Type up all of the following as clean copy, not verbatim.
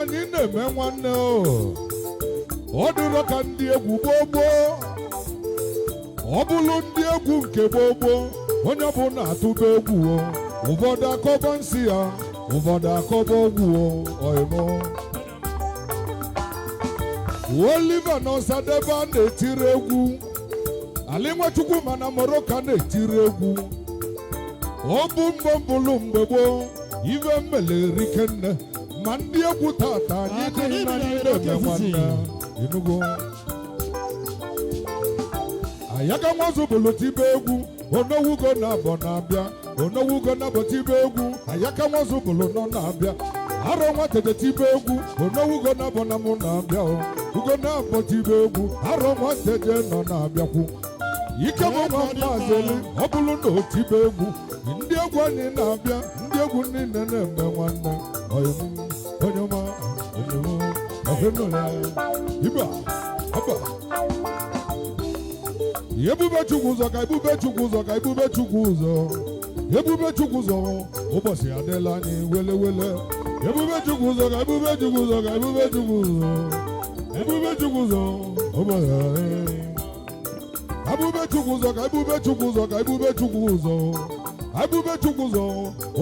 anyị na-eme nwanne ọ dịrọ ka ndị egwu gbogbo ọ bụrụ ndị egwu nke gbogbo onye bụ na-atụba egwu ụfọdụ akọba nsị ya ụfọdụ akọba ogwu oyimo Oliver na Ọsadebe a na-etiri egwu Ali Nwachukwu mana Moroka na-etiri egwu ọ bụ mbọmbụlụ mgbe gboo ive mmeleri kenne ma ndị egwu tata anyị dị na ndị eme nwanne Enugu Ayaga Nwazubulu tibe egwu Ọnowụ ugonabor na-abịa Ọnowụ ugonabor tibe egwu Ayaga Nwazubulu nọ na-abịa Arọ Nwatete tibe egwu Ọnowụ ugonabor na mụ na-abịa ugonabor tibe egwu Arọ Nwatete nọ na-abịakwu Ike bụ nwa Maazeli ọ bụrụ na o tibe egwu ndị egwu anyị na-abịa ndị egwu niile na-eme nwanne onye ọma Iba Aba Ebube Chukwu ụzọ ka Ebube Chukwu ụzọ ka Ebube Chukwu ụzọ Ebube Chukwu ụzọ ụbọchị adịla anyị wele wele Ebube Chukwu ụzọ ka Ebube Chukwu ụzọ ka Ebube Chukwu ụzọ Ebube Chukwu ụzọ ụbọchị Ebube Chukwu ụzọ ka Ebube Chukwu ụzọ ka Ebube Chukwu ụzọ Ebube Chukwu ụzọ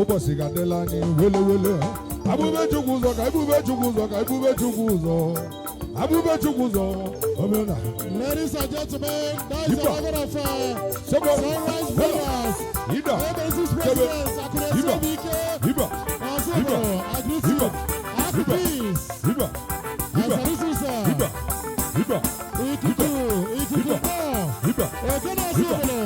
ụbọchị adịla anyị wele wele Ebube Chukwu ụzọ ka Ebube Chukwu ụzọ ka Ebube Chukwu ụzọ Ebube Chukwu ụzọ Ladies and gentlemen, that is the level of Sunrise Brothers. Overseas Presidents, Akunese Wike, Asebo, Agrisu, Akupis, Asarisusa, Ikuku, Ogana Sebolo,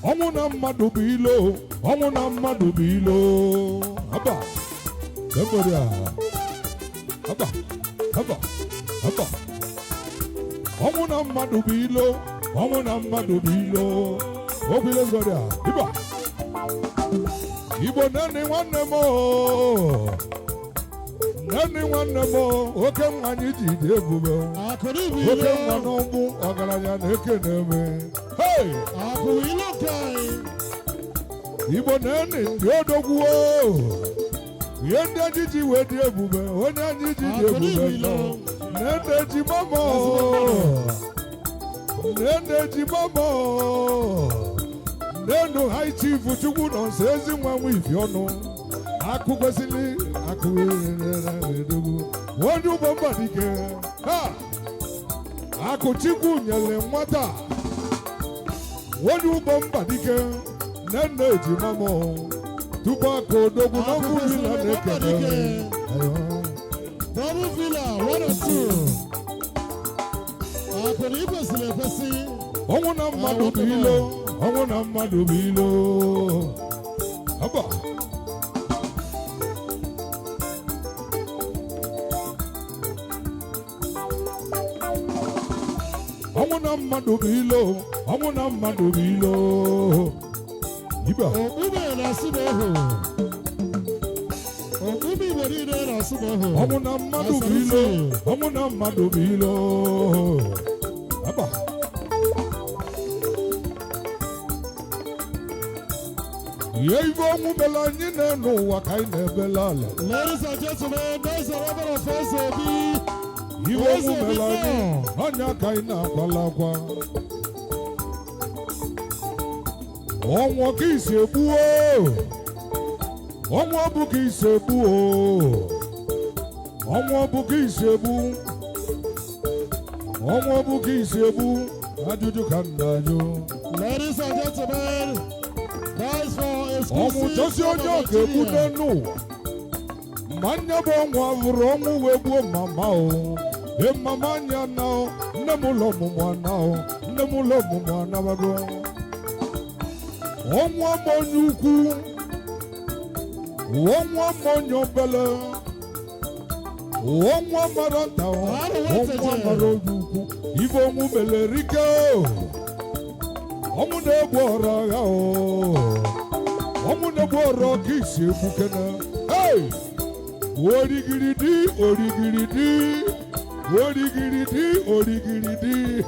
ọnwụ na mmadụ bụ ilo ọnwụ na mmadụ bụ ilo aba ebere aba ọnwụ na mmadụ bụ ilo ọnwụ na mmadụ bụ ilo obile zọrọ iba Igbo nene nwanne m oke nwa anyị ji dị ebube oke nwa n'ọgbụ ọgaranya na-eke na-eme Igbo nene ndị odogwu ihe ndị anyị ji wee dị ebube onye anyị ji dị ebube nene ji mama nenu High Chief Chukwu nọ nso ezi nwa nwa ifi ọnụ akụ kwesịrị akụ edogwu onye ụgbọ mba dike akụ Chukwu nyere nwata onye ụgbọ mba dike nne eji mama tupu akụ odogwu n'ọkụ villa na-ekele Double Villa 1 and 2 akụ na ikwesịrị ekwesị ọnwụ na mmadụ bụ ilo ọnwụ na mmadụ bụ ilo aba ọnwụ na mmadụ bụ ilo ọnwụ na mmadụ bụ ilo iba okpube na-asụ n'ohu okpube Igbo niile na-asụ n'ohu ọnwụ na mmadụ bụ ilo ọnwụ na mmadụ bụ ilo aba ihe ife ọnwụ bela anyị na-enu ụwa ka anyị na-ebela ala Ladies and gentlemen, those are over the first obi ife ọnwụ bela anyị ọnya ka anyị na-akwala akwa ọnwụ ka isi egbu ọnwụ ọ bụ ka isi egbu ọnwụ ọ bụ ka isi egbu ọnwụ ọ bụ ka isi egbu ajụjụ ka m na-ajụ Ladies and gentlemen, that's for ọnwụ chọsi onye ọka egbu n'enu ma nya bụ ọnwụ avụrụ ọnwụ wee gbuo mama mama anya na nne m ụlọ ọmụmụ ana nne m ụlọ ọmụmụ anabago ọnwụ ama onye ukwu ọnwụ ama onye obele ọnwụ amara nta ọnwụ amara onye ukwu ibe ọnwụ melere ike ọnwụ na-egbu ọrụ agha ọnwụ na-egbu ọrụ ọka isi egbukena origiridi origiridi origiridi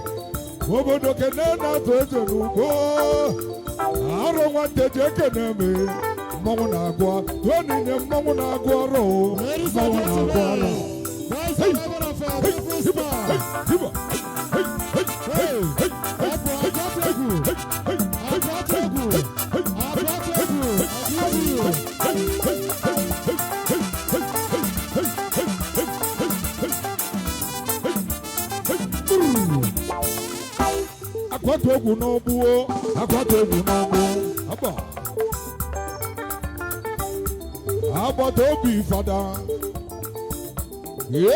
obodo kene na-atụ eze n'ugbo arụ nwata ji ekene me mmanwụ na-agụ tụọ n'inye mmanwụ na-agụ ọrụ mmanwụ na-agụ ọrụ akwatu egwu n'ọgbụ akwatu egwu n'ọgbụ agbata obi fada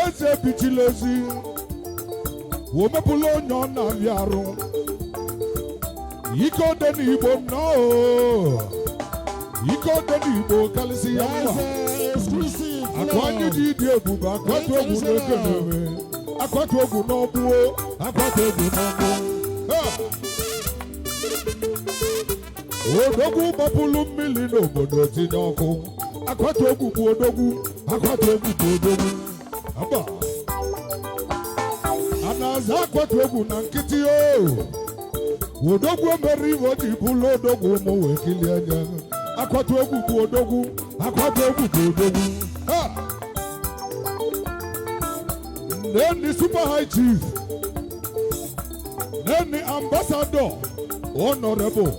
eze bichila ezi omepụla onye ọ na-abịa arụ ike ode n'Igbo nnọọ ike ode n'Igbo karịsị ya mma akụ anyị ji dị ebube akwatu egwu n'ekeneme akwatu egwu n'ọgbụ akwatu egwu n'ọgbụ odogwu gbapụlụ mmiri n'obodo tinye ọkụ akwatu egwu bụ odogwu akwatu egwu bụ odogwu aba a na-aza akwatu egwu na nkịtị odogwu mere ihe o ji bụlụ odogwu ụmụ wee kilie anya akwatu egwu bụ odogwu akwatu egwu bụ odogwu neni super high chief neni ambassador honorable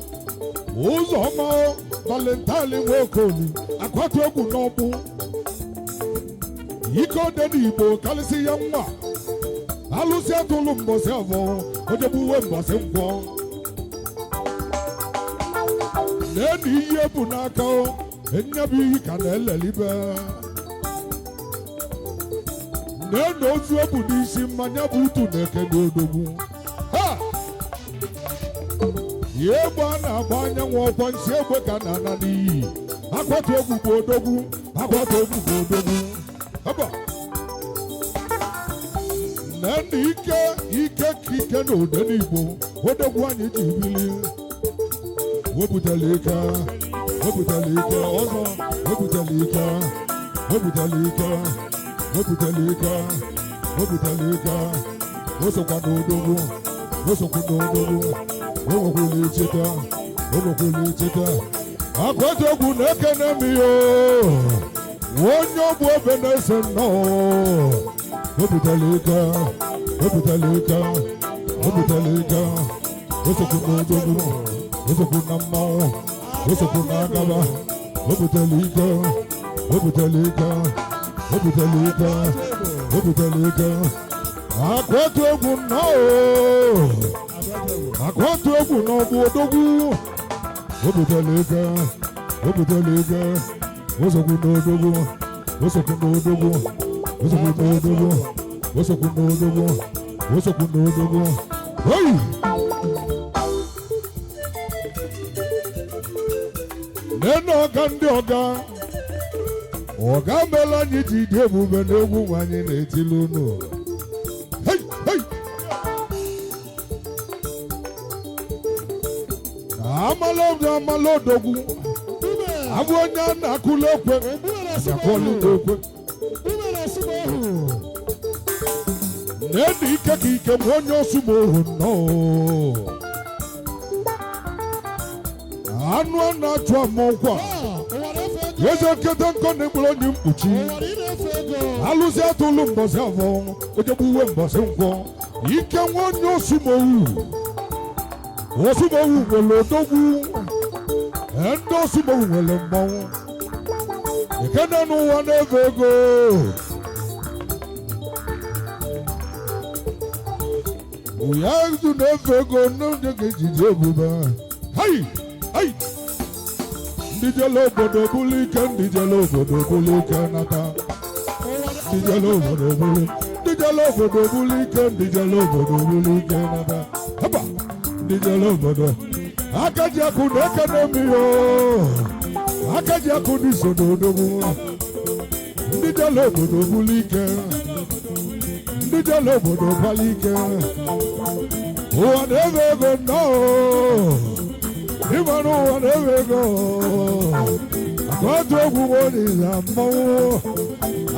Ụzọma Valentine Nwokoli akwatu egwu n'ọgbụ ike ode n'Igbo karịsị ya nwa alụsị atụlụ mbọsị avọ ojegbuwe mbọsị nkwọ na-eni iyi ebu n'aka enyebu iyi ka na-elelibe na-ene ozu ebu n'isi mmanya bụ utu na-eke n'odogwu egbe a na-agba anyanwụ ọkwa nsi egbe ka na-ana n'iyi akwatu egwu bụ odogwu akwatu egwu bụ odogwu na ndị ike ka ike na ode n'Igbo odogwu anyị ji bili wepụtara ike ọzọ wepụtara ike osokwa n'odogwu onwekwala echeta akwatu egwu na-ekene m ihe onye ọbụ ebe na-ese nnọọ wepụtara ike osokwu n'odogwu osokwu na mmanwụ osokwu na agaba wepụtara ike akwatu egwu nnọọ akwatu egwu n'ọgbụ odogwu wepụtara ike osokwu n'odogwu hey nene ọga ndị ọga mere anyị ji dị ebube n'egwu nwanyị na-etili unu amala odogwu abụ onye a na-akụla ekwe ekwe na-edi ike ka ike ma onye osumohu nnọọ anụ a na-achụ amọnkwa eze nkete nkọ na-egbere onye mkpuchi alụsị atụlụ mbọsị avọ ojegbuwe mbọsị nkwọ ike nwa onye osumohu nwere odogwu ndị osumohu nwere mmanwụ ekene n'ụwa na-efe ego ya ezu na-efe ego n'oge ga-ejiji ebube ndị jele obodo bụlụ ike ndị jele obodo bụlụ ike nata ndị jele obodo bụlụ ike ndị jele obodo bụlụ ike nata ndị jele obodo akaji akụ na-ekene m ihe akaji akụ n'iso n'odogwu ndị jele obodo bụlụ ike ndị jele obodo bala ike ụwa na-ebe ego nnọọ ịmara ụwa na-ebe ego akwatu egwu onye na mmanwụ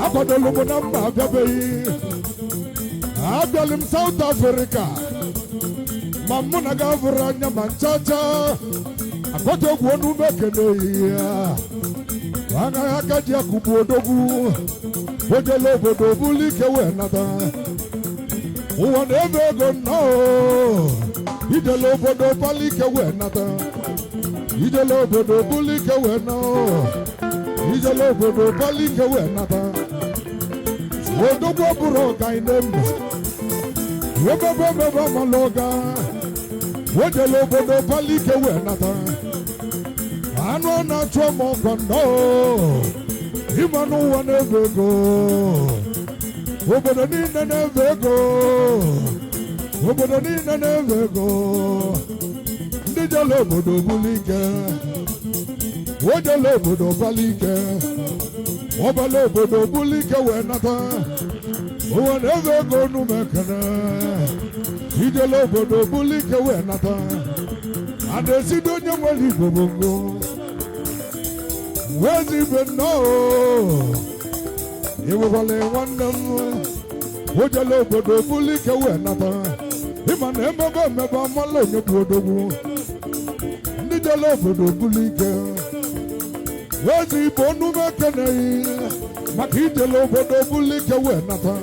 akwadolu m na mma abịabeghị abịala m South Africa ma mụ na ga vụrụ anya ma nchacha akọta egwu ọnụ mekene ya agaghị aka ji akụgbu odogwu ojele obodo bụlụ ike wee nata ụwa na-ebe ego nnọọ ijele obodo bụlụ ike wee nata ijele obodo bụlụ ike wee nọọ ijele obodo bụlụ ike wee nata odogwu bụrụ ọga ine mba webebe amala ọga ojele obodo bụlụ ike wee nata anụ ọ na-achụ ọmụ ọgọ nnọọ ịma n'ụwa na-ebe ego obodo niile na-ebe ego obodo niile na-ebe ego ndị jele obodo bụlụ ike ojele obodo bụlụ ike ọbala obodo bụlụ ike wee nata ụwa na-ebe ego numekene ijele obodo bụlụ ike wee nata a na-esido onye nwere Igbo bongo wezi ibe nnọọ iwekwala nwanne m ojele obodo bụlụ ike wee nata ịma na emebe amala onye bụ odogwu ndị jele obodo bụlụ ike wezi ibe onume ekeneghị maka ijele obodo bụlụ ike wee nata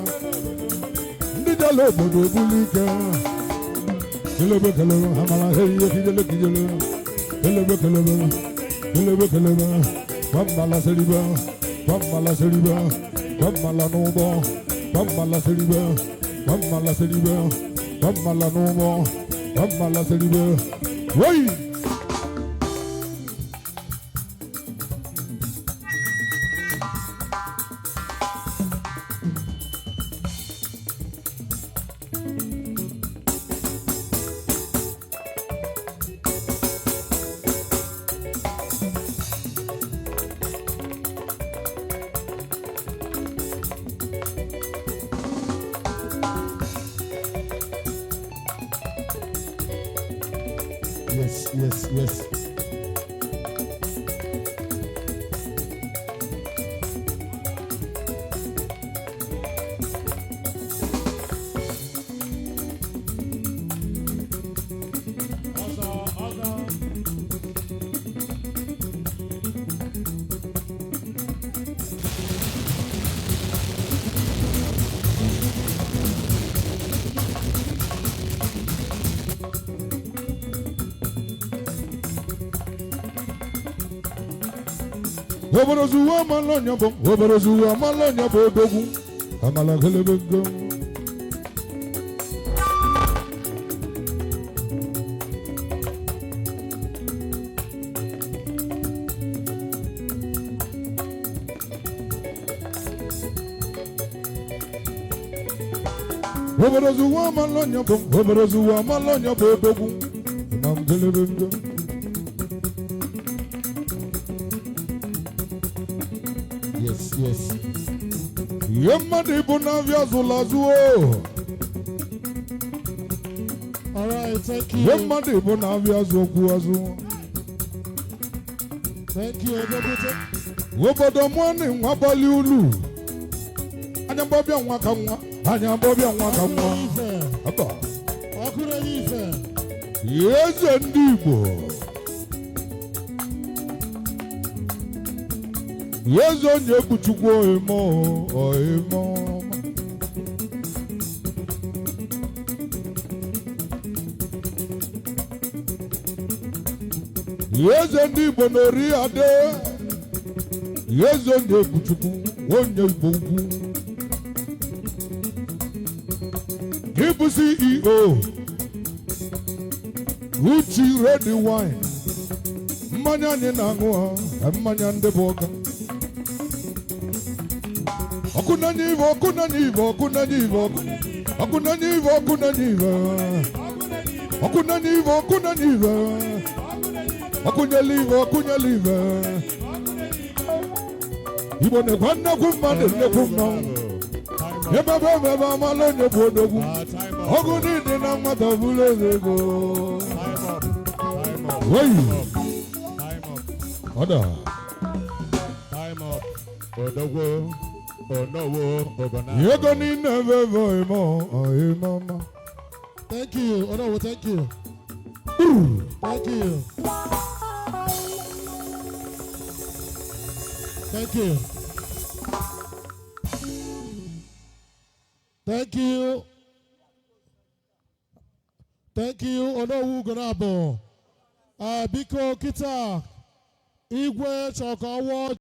ndị jele obodo bụlụ ike kelebe amala ihe kijele kelebe Bambala seriba, bambala nubo, bambala seriba, bambala nubo, bambala seriba. Woi! Yes. Oborozuwa malonya bo, oborozuwa malonya bo dogu, amala gelebego. Oborozuwa malonya bo dogu, amala gelebego. Yes. Yemadi bunavya zulazuo. All right, thank you. Yemadi bunavya zokuazu. Thank you, Odobuche. Wobodo mwani mwabali ulu. Anyambobya mwakamwa. Aba. Okure ife. Yeze ndibo. Yezo nye kuchukwu oimo. Yezo ndị Igbo n'ori ade. Yezo nye kuchukwu onye Igbo ukwu. Gịbụ CEO Uchi Red Wine. Mmanya anyị na-aṅụ ha, mmanya ndị bụ ọka. Okunanyiva. Okunyaliva. Igbo nekwanna kumande nekumma. Yebebe amalonye bodogu. Ogunidi na mata bulezego. Time up. Order. Time up. Bodogu. Ọnowụ ugonabor. Ego niile vevo imo mama. Thank you. Ọnowụ, thank you. Thank you. Thank you. Thank you. Thank you, Ọnowụ ugonabor. Biko kita Igwe Chọkọwọ